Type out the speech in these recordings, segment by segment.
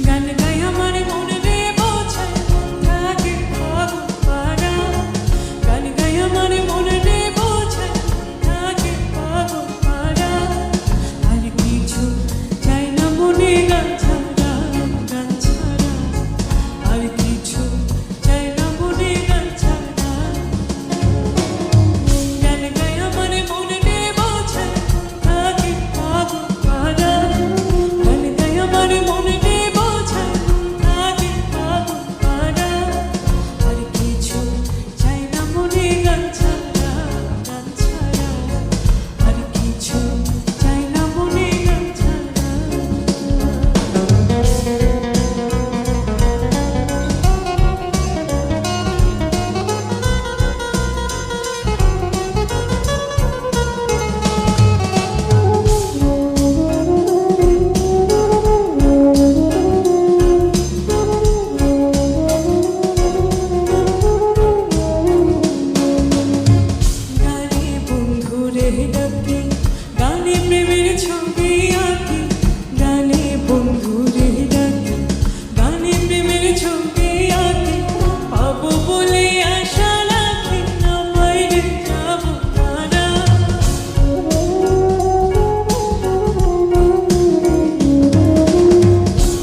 গান গাই আমার মনে রে বোঝায় থাকে পাগল পারা, গান গাই আমার মনে রে বোঝায় থাকে পাগল পারা, আর কিছু চাই না মনে গান ছাড়া, গান ছাড়া আর কিছু চাই না মনে গান ছাড়া। গান গাই আমার মনে রে বোঝায় থাকে পাগল পারা, গান গাই আমার মনে রে বোঝায় থাকে পাগল পারা, আর কিছু চাই না মনে গান ছাড়া, গান ছাড়া আর কিছু চাই না মনে গান ছাড়া। গানে বন্ধুরে ডাকি, গানে প্রেমের ছবি আঁকি, গানে বন্ধুরে ডাকি, গানে প্রেমের ছবি আঁকি, পাবো বলে আশা রাখি না বাইরে যাবো তারা।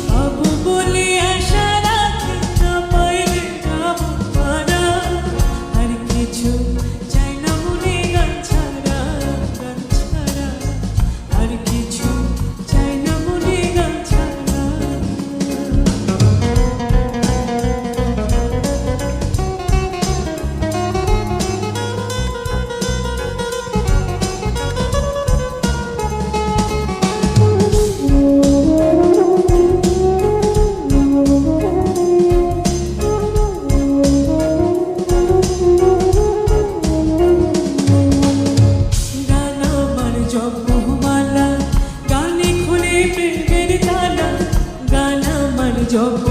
পাবো বলে আশা রাখি না বাইরে যাবো তারা, আর কিছু চাই না মনে গান ছাড়া, গান ছাড়া আর কিছু চাই না মনে গান ছাড়া। গান আমার জপমালা, গানে খুলে প্রেমের তালা, গান আমার জপ